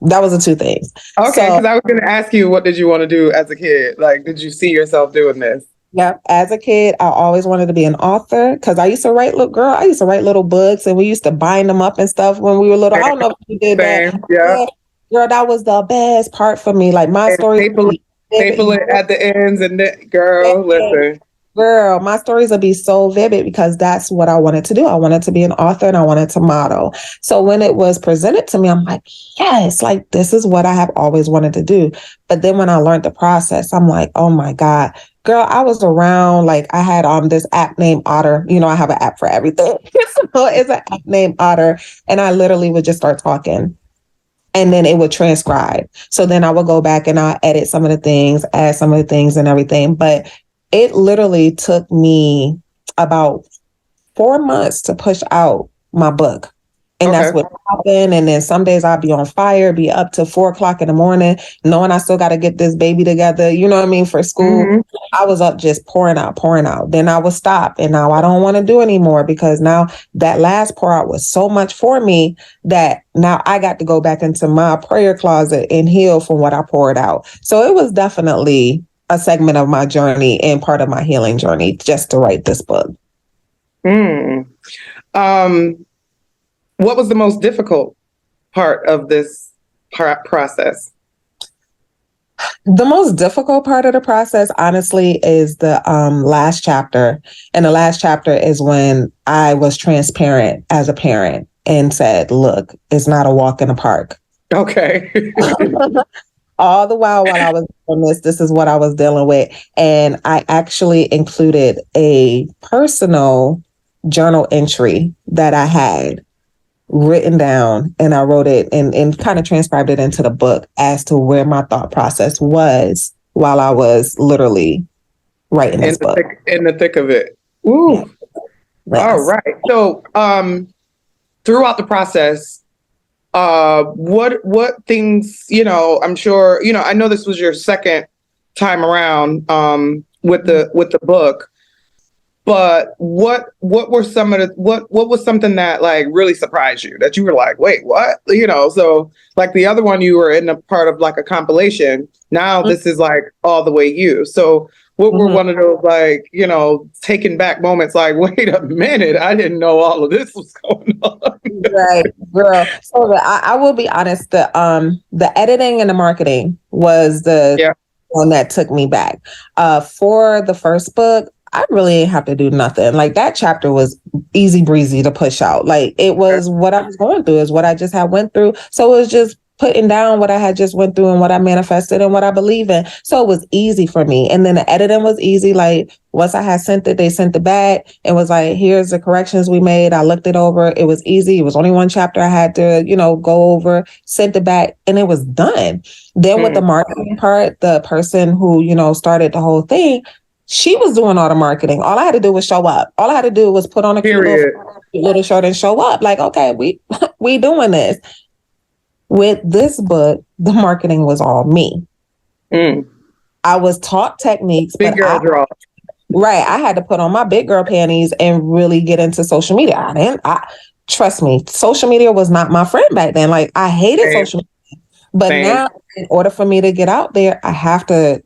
That was the 2 things. Okay, because I was going to ask you, what did you want to do as a kid? Like, did you see yourself doing this? Yeah, as a kid, I always wanted to be an author, because I used to write little books, and we used to bind them up and stuff when we were little. I don't know if you did that. Yeah. Girl, that was the best part for me. Like my story. Staple it at the ends, and listen. Girl, my stories will be so vivid because that's what I wanted to do. I wanted to be an author and I wanted to model. So when it was presented to me, I'm like, yes, like this is what I have always wanted to do. But then when I learned the process, I'm like, oh my God, girl, I was around, like I had this app named Otter. I have an app for everything. So it's an app named Otter. And I literally would just start talking. And then it would transcribe. So then I would go back and I'll edit some of the things, add some of the things and everything. But it literally took me about 4 months to push out my book. And that's what happened. And then some days I'd be on fire, be up to 4 o'clock in the morning, knowing I still got to get this baby together, for school. I was up just pouring out. Then I would stop. And now I don't want to do anymore, because now that last pour out was so much for me that now I got to go back into my prayer closet and heal from what I poured out. So it was definitely a segment of my journey and part of my healing journey just to write this book. What was the most difficult part of this process? The most difficult part of the process, honestly, is the last chapter. And the last chapter is when I was transparent as a parent and said, look, it's not a walk in the park. Okay. All the while I was doing this is what I was dealing with. And I actually included a personal journal entry that I had written down, and I wrote it and kind of transcribed it into the book as to where my thought process was while I was literally writing this book. In the thick of it. Ooh. Yes. All right. So throughout the process, what things, I'm sure, I know this was your second time around with the book, but what were some of the what was something that like really surprised you that you were like, wait, what? So like the other one you were in a part of like a compilation. Now this is like all the way you. So what were one of those like, taken back moments like, wait a minute, I didn't know all of this was going on. Right, girl. So I will be honest, the editing and the marketing was the one that took me back. For the first book, I really didn't have to do nothing. Like that chapter was easy breezy to push out. Like it was what I was going through, is what I just had went through. So it was just putting down what I had just went through and what I manifested and what I believe in. So it was easy for me. And then the editing was easy. Like once I had sent it, they sent it back and was like, here's the corrections we made. I looked it over. It was easy. It was only one chapter I had to, go over, sent it back, and it was done. Then with the marketing part, the person who, started the whole thing, she was doing all the marketing. All I had to do was show up. All I had to do was put on a cute little shirt and show up. Like, okay, we doing this. With this book, the marketing was all me. I was taught techniques, big girl draw. Right. I had to put on my big girl panties and really get into social media. Trust me, social media was not my friend back then. Like I hated social media. But now, in order for me to get out there, I have to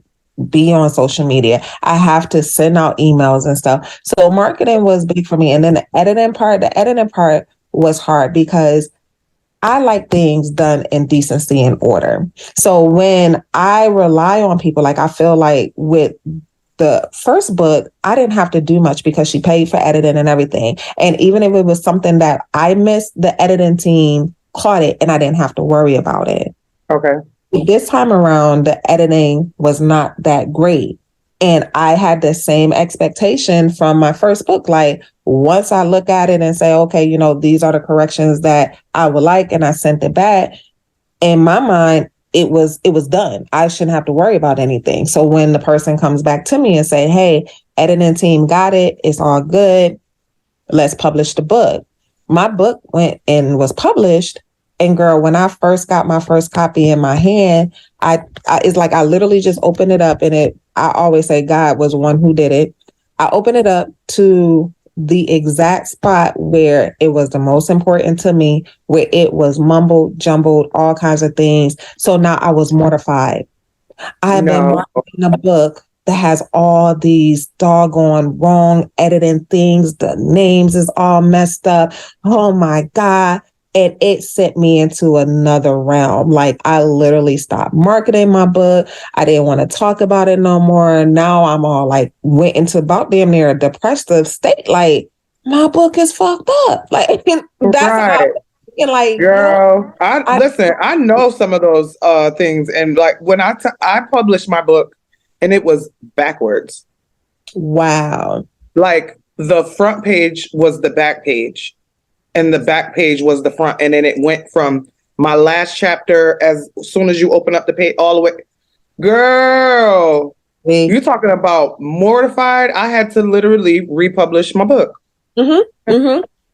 be on social media. I have to send out emails and stuff. So marketing was big for me. And then the editing part was hard because I like things done in decency and order. So when I rely on people, like I feel like with the first book, I didn't have to do much because she paid for editing and everything. And even if it was something that I missed, the editing team caught it and I didn't have to worry about it. Okay. This time around, the editing was not that great. And I had the same expectation from my first book. Like once I look at it and say, okay, these are the corrections that I would like, and I sent it back, in my mind, it was done. I shouldn't have to worry about anything. So when the person comes back to me and say, hey, editing team got it, it's all good, let's publish the book. My book went and was published. And girl, when I first got my first copy in my hand, I it's like I literally just opened it up, and I always say God was the one who did it. I opened it up to the exact spot where it was the most important to me, where it was mumbled, jumbled, all kinds of things. So now I was mortified. I have been marketing a book that has all these doggone wrong editing things. The names is all messed up. Oh my God. And it sent me into another realm. Like I literally stopped marketing my book. I didn't want to talk about it no more. Now I'm all like went into about damn near a depressive state. Like my book is fucked up. Like that's how. And like, girl, listen. I know some of those things, and like when I published my book, and it was backwards. Wow. Like the front page was the back page. And the back page was the front. And then it went from my last chapter, as soon as you open up the page, all the way. Girl, you're talking about mortified. I had to literally republish my book.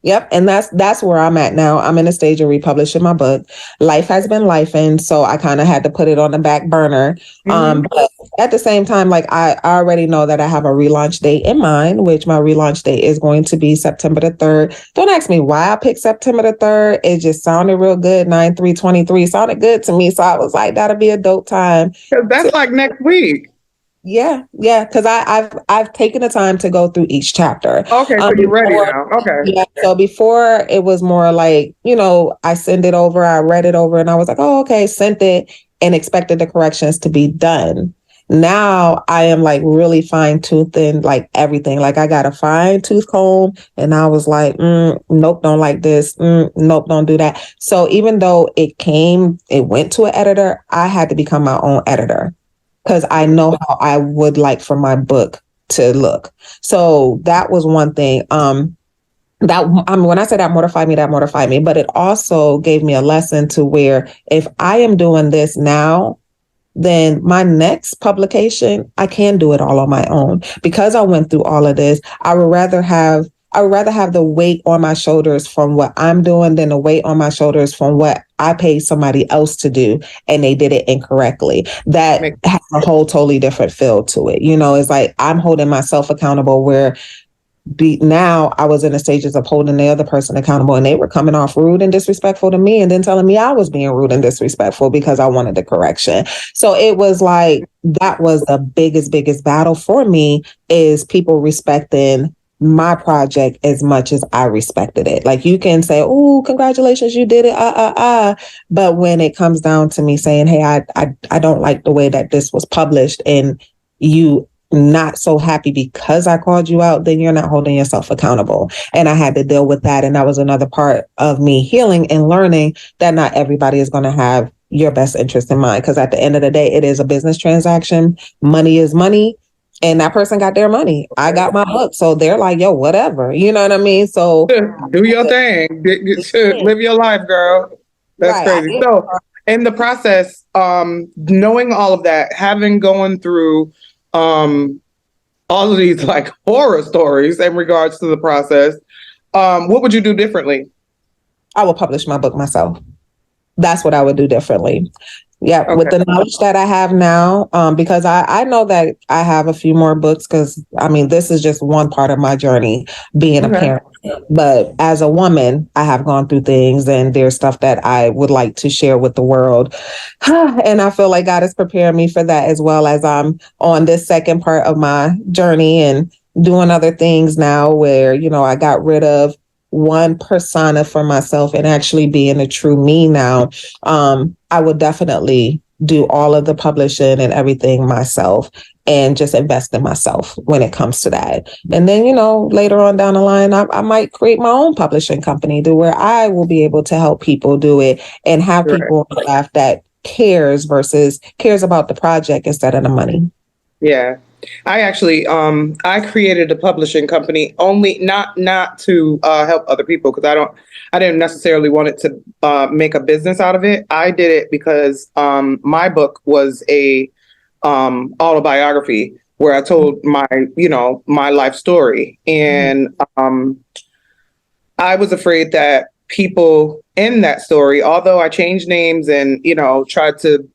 Yep. And that's where I'm at now. I'm in a stage of republishing my book. Life has been lifing, so I kind of had to put it on the back burner. But at the same time, like I already know that I have a relaunch date in mind, which my relaunch date is going to be September the 3rd. Don't ask me why I picked September the 3rd. It just sounded real good. 9/3/23 sounded good to me. So I was like, that'll be a dope time. That's like next week. Yeah, because I've taken the time to go through each chapter. Okay, so you're ready now. Okay. Yeah, so before it was more like, I sent it over, I read it over, and I was like, oh, okay, sent it, and expected the corrections to be done. Now I am like really fine-toothing like everything. Like I got a fine-tooth comb, and I was like, nope, don't like this. Nope, don't do that. So even though it went to an editor, I had to become my own editor, because I know how I would like for my book to look. So that was one thing. When I say that mortified me, but it also gave me a lesson to where if I am doing this now, then my next publication, I can do it all on my own. Because I went through all of this, I would rather have I would rather have the weight on my shoulders from what I'm doing than the weight on my shoulders from what I paid somebody else to do and they did it incorrectly. That has a whole totally different feel to it. You know, it's like I'm holding myself accountable where now I was in the stages of holding the other person accountable and they were coming off rude and disrespectful to me and then telling me I was being rude and disrespectful because I wanted the correction. So it was like, that was the biggest battle for me, is people respecting my project as much as I respected it. Like, you can say, "Oh, congratulations, you did it." But when it comes down to me saying, "Hey, I don't like the way that this was published," and you not so happy because I called you out, then you're not holding yourself accountable. And I had to deal with that. And that was another part of me healing and learning that not everybody is going to have your best interest in mind. Because at the end of the day, it is a business transaction. Money is money. And that person got their money. I got my book. So they're like, yo, whatever. You know what I mean? So do your thing. Live your life, girl. That's crazy. So in the process, knowing all of that, having going through all of these like horror stories in regards to the process, what would you do differently? I would publish my book myself. That's what I would do differently. Yeah, okay. With the knowledge that I have now, because I know that I have a few more books, because I mean, this is just one part of my journey being a parent. But as a woman, I have gone through things, and there's stuff that I would like to share with the world. And I feel like God is preparing me for that, as well as I'm on this second part of my journey and doing other things now where, you know, I got rid of one persona for myself and actually being a true me now. I would definitely do all of the publishing and everything myself and just invest in myself when it comes to that. And then, you know, later on down the line, I might create my own publishing company to where I will be able to help people do it and have people on staff that cares about the project instead of the money. Yeah. I actually, I created a publishing company only not to help other people, because I didn't necessarily want it to make a business out of it. I did it because my book was a autobiography where I told my life story, and I was afraid that people in that story, although I changed names and tried to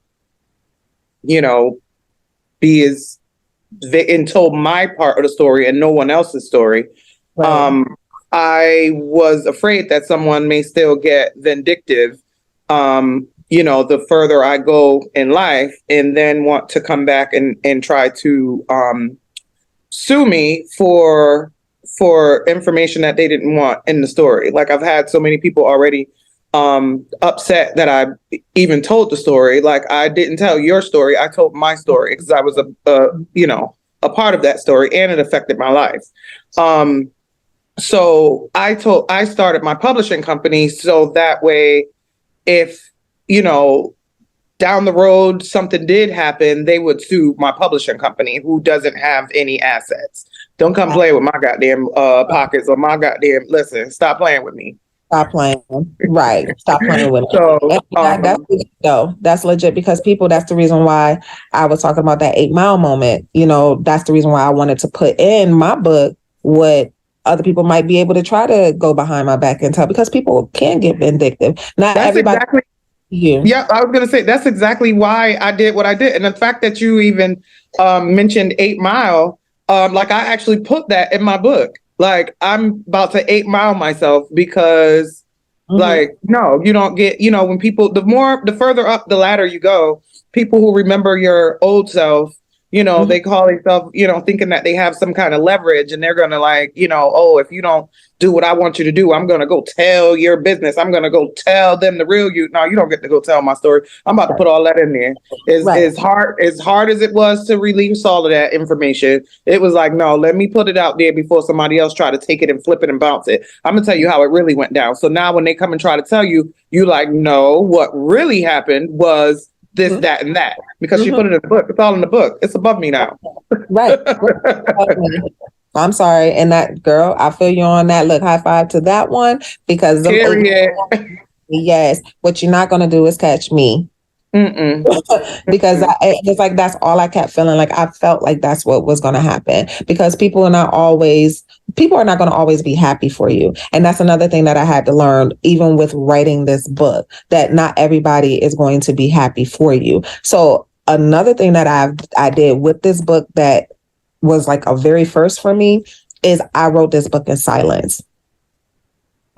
be as and told my part of the story and no one else's story. Right. I was afraid that someone may still get vindictive, the further I go in life, and then want to come back and try to sue me for information that they didn't want in the story. Like, I've had so many people already upset that I even told the story. Like, I didn't tell your story, I told my story, because I was a part of that story, and it affected my life. So I started my publishing company so that way, if down the road something did happen, they would sue my publishing company, who doesn't have any assets. Don't come play with my goddamn pockets or my goddamn. Listen, stop playing with me. Stop playing. Right. Stop playing with it. So, that's legit, though. That's legit, because that's the reason why I was talking about that 8 Mile moment. That's the reason why I wanted to put in my book what other people might be able to try to go behind my back and tell, because people can get vindictive. Not that's everybody. Exactly. Yeah, I was going to say that's exactly why I did what I did. And the fact that you even mentioned 8 Mile, like, I actually put that in my book. Like, I'm about to 8 Mile myself, because like, no, you don't get, when people, the further up the ladder you go, people who remember your old self, they call themselves, thinking that they have some kind of leverage, and they're going to like, oh, if you don't do what I want you to do, I'm going to go tell your business. I'm going to go tell them the real you. No, you don't get to go tell my story. I'm about to put all that in there. As hard as it was to release all of that information, it was like, no, let me put it out there before somebody else try to take it and flip it and bounce it. I'm going to tell you how it really went down. So now when they come and try to tell you, you like, no, what really happened was this, that, and that, because she put it in the book. It's all in the book. It's above me now. Right. I'm sorry. And that, girl, I feel you on that. Look, high five to that one, because yes, what you're not going to do is catch me because it's like that's all I kept feeling. Like I felt like that's what was going to happen because people are not going to always be happy for you. And that's another thing that I had to learn, even with writing this book, that not everybody is going to be happy for you. So another thing that I did with this book that was like a very first for me is I wrote this book in silence.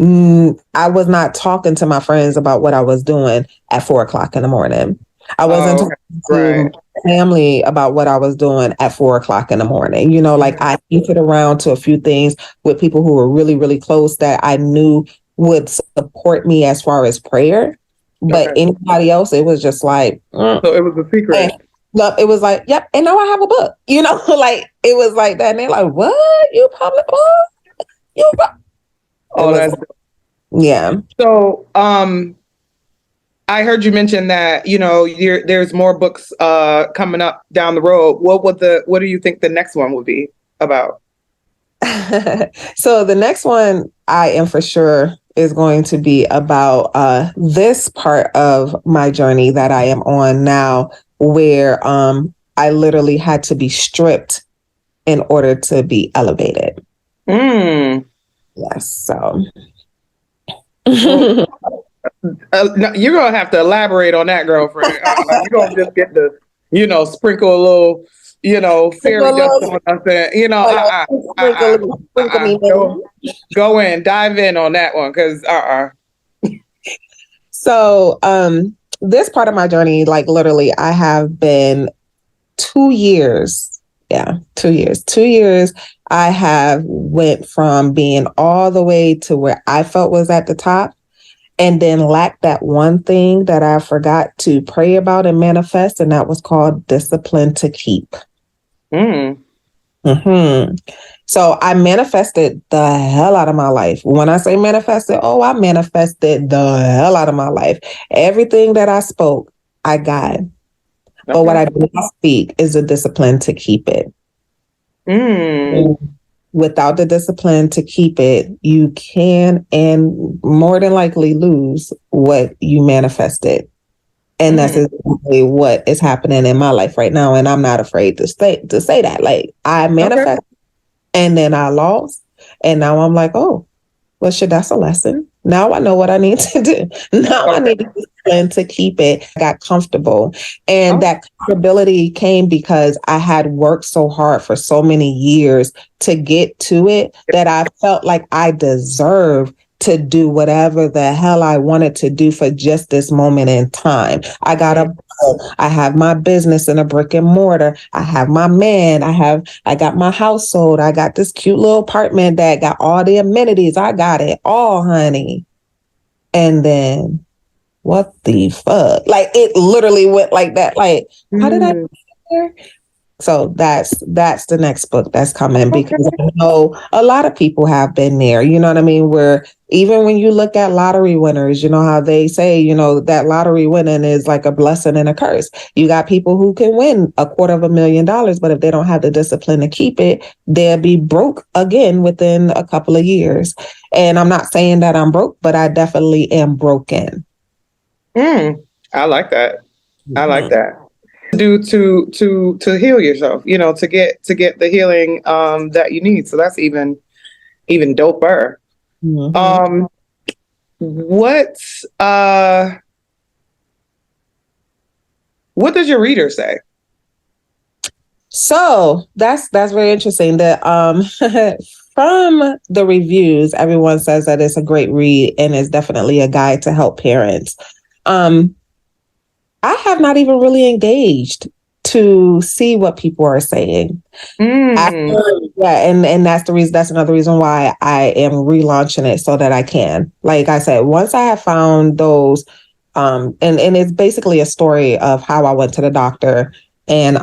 I was not talking to my friends about what I was doing at 4:00 in the morning. I wasn't talking to my family about what I was doing at 4:00 in the morning. You know, like I hinted around to a few things with people who were really, really close that I knew would support me as far as prayer. But anybody else, it was just like, so it was a secret. And, look, it was like, yep, and now I have a book. You know, like it was like that. And they're like, what? You public book? You yeah. So, I heard you mention that, you know, there's more books coming up down the road. What do you think the next one will be about? So the next one I am for sure is going to be about this part of my journey that I am on now, where I literally had to be stripped in order to be elevated. Yes. So no, you're gonna have to elaborate on that, girlfriend. You're gonna just get to, you know, sprinkle a little, you know, fairy dust on us. You know, go in, dive in on that one, because So this part of my journey, like literally, I have been 2 years. Yeah, 2 years. 2 years. I have went from being all the way to where I felt was at the top, and then lacked that one thing that I forgot to pray about and manifest, and that was called discipline to keep. So I manifested the hell out of my life. When I say manifested, I manifested the hell out of my life. Everything that I spoke, I got. But what I did not speak is the discipline to keep it. Without the discipline to keep it, you can and more than likely lose what you manifested. And that's exactly what is happening in my life right now. And I'm not afraid to say that. Like I manifested and then I lost. And now I'm like, oh, well, shit, that's a lesson. Now I know what I need to do. Now I need to plan to keep it. I got comfortable. And that comfortability came because I had worked so hard for so many years to get to it that I felt like I deserved to do whatever the hell I wanted to do for just this moment in time. I have my business in a brick and mortar. I have my man. I got my household. I got this cute little apartment that got all the amenities. I got it all, honey. And then what the fuck? Like it literally went like that. Like, how did I get there? So that's the next book that's coming because I know a lot of people have been there. You know what I mean? Where even when you look at lottery winners, you know how they say, you know, that lottery winning is like a blessing and a curse. You got people who can win $250,000, but if they don't have the discipline to keep it, they'll be broke again within a couple of years. And I'm not saying that I'm broke, but I definitely am broken. I like that. I like that. Do to heal yourself, you know, to get the healing that you need. So that's even doper. What does your reader say? So that's very interesting. That from the reviews, everyone says that it's a great read and is definitely a guide to help parents. I have not even really engaged to see what people are saying. And that's the reason. That's another reason why I am relaunching it so that I can. Like I said, once I have found those, and it's basically a story of how I went to the doctor and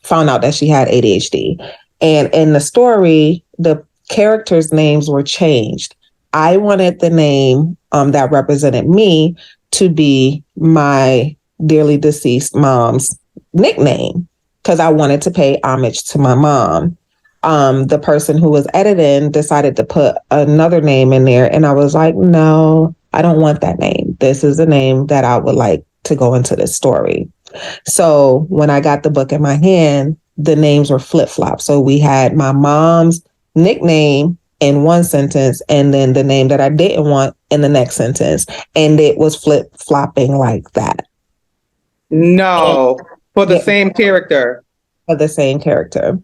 found out that she had ADHD. And in the story, the characters' names were changed. I wanted the name that represented me to be my dearly deceased mom's nickname because I wanted to pay homage to my mom. The person who was editing decided to put another name in there, and I was like, no, I don't want that name. This is a name that I would like to go into this story. So when I got the book in my hand, the names were flip-flop. So we had my mom's nickname in one sentence and then the name that I didn't want in the next sentence. And it was flip-flopping like that. No, for the Yeah. same character. For the same character.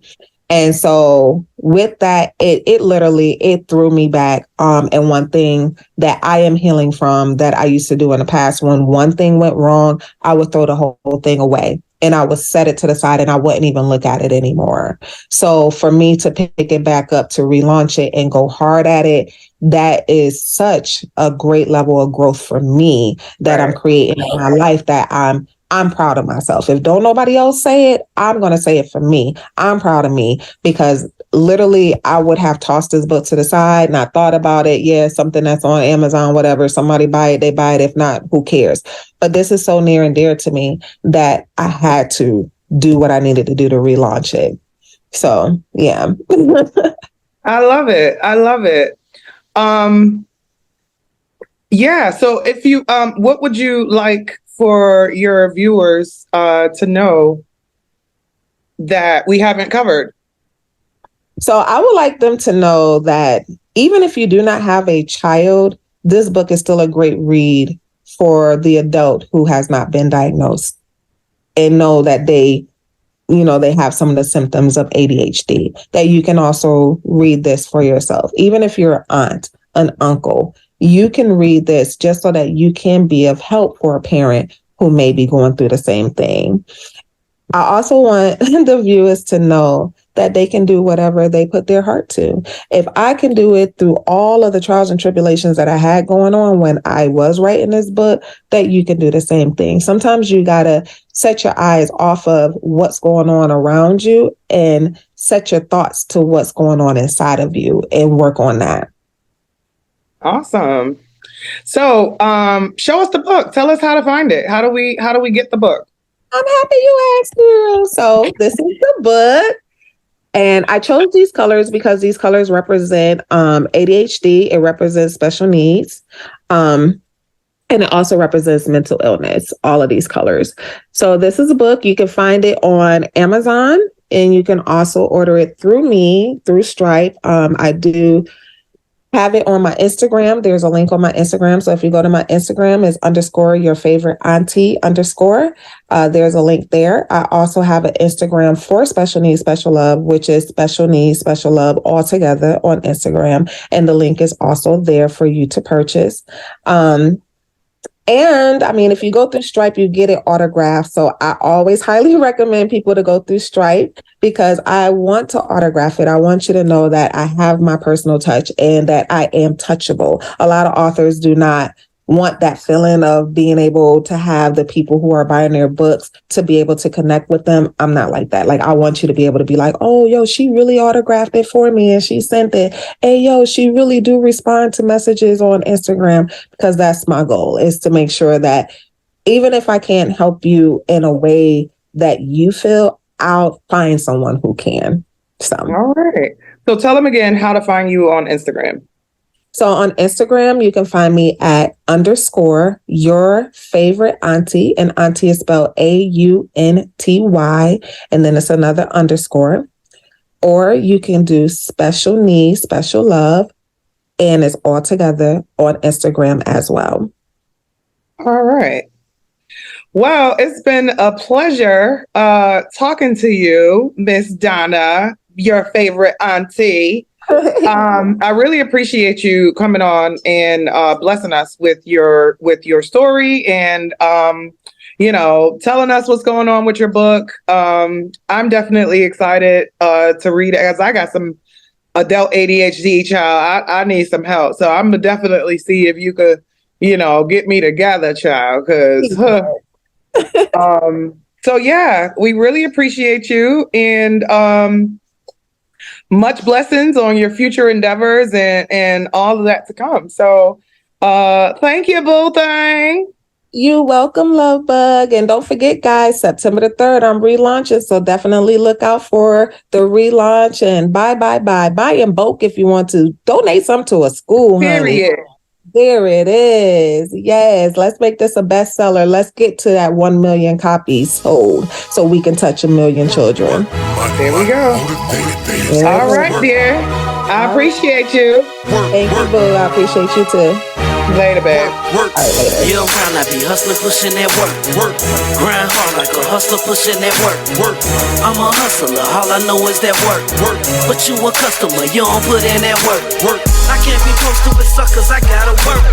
And so with that, it literally, it threw me back. And one thing that I am healing from that I used to do in the past, when one thing went wrong, I would throw the whole thing away and I would set it to the side and I wouldn't even look at it anymore. So for me to pick it back up, to relaunch it and go hard at it, that is such a great level of growth for me that I'm creating in my life, that I'm proud of myself. If don't nobody else say it, I'm going to say it for me. I'm proud of me because literally I would have tossed this book to the side and I thought about it. Yeah, something that's on Amazon, whatever. Somebody buy it, they buy it. If not, who cares? But this is so near and dear to me that I had to do what I needed to do to relaunch it. So, yeah. I love it. I love it. Yeah. So if you, what would you like for your viewers to know that we haven't covered? So I would like them to know that even if you do not have a child, this book is still a great read for the adult who has not been diagnosed, and know that they have some of the symptoms of ADHD, that you can also read this for yourself. Even if you're an aunt, an uncle, you can read this just so that you can be of help for a parent who may be going through the same thing. I also want the viewers to know that they can do whatever they put their heart to. If I can do it through all of the trials and tribulations that I had going on when I was writing this book, that you can do the same thing. Sometimes you got to set your eyes off of what's going on around you and set your thoughts to what's going on inside of you and work on that. Awesome. So, show us the book. Tell us how to find it. How do we get the book? I'm happy you asked, girl. So this is the book. And I chose these colors because these colors represent ADHD. It represents special needs. And it also represents mental illness, all of these colors. So this is a book. You can find it on Amazon, and you can also order it through me, through Stripe. I do have it on my Instagram. There's a link on my Instagram. So if you go to my Instagram, is _your_favorite_auntie_. There's a link there. I also have an Instagram for Special Needs, Special Love, which is Special Needs, Special Love all together on Instagram. And the link is also there for you to purchase. And I mean, if you go through Stripe, you get it autographed. So I always highly recommend people to go through Stripe because I want to autograph it. I want you to know that I have my personal touch and that I am touchable. A lot of authors do not want that feeling of being able to have the people who are buying their books to be able to connect with them. I'm not like that. Like, I want you to be able to be like, oh, yo, she really autographed it for me and she sent it. Hey, yo, she really do respond to messages on Instagram, because that's my goal, is to make sure that even if I can't help you in a way that you feel, I'll find someone who can. So, all right. So tell them again how to find you on Instagram. So on Instagram, you can find me at _your_favorite_auntie, and auntie is spelled AUNTY, and then it's another underscore. Or you can do Special Needs, Special Love, and it's all together on Instagram as well. All right. Well, it's been a pleasure talking to you, Miss Donna, your favorite auntie. I really appreciate you coming on and blessing us with your story and telling us what's going on with your book. I'm definitely excited to read it, as I got some adult ADHD, child. I need some help, so I'm gonna definitely see if you could get me together, child, because so yeah, we really appreciate you, and much blessings on your future endeavors and all of that to come. So thank you, boo thing. You're welcome, love bug. And don't forget, guys, September the 3rd, I'm relaunching. So definitely look out for the relaunch, and buy in bulk if you want to. Donate some to a school, honey. Period. There it is. Yes, let's make this a bestseller. Let's get to that 1 million copies sold so we can touch 1 million children. There we go. All right, dear. I appreciate you. Thank you, boo. I appreciate you too. Later, babe. Work. All right, later. You around, I be hustling, pushing that work. Grind hard like a hustler, pushing that work. I'm a hustler, all I know is that work. But you a customer, you don't put in that work. I can't be close to it, suckers, I gotta work.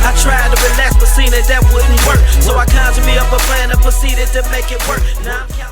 I tried to relax, but seen that wouldn't work. So I conjured me up a plan and proceeded to make it work. Now I'm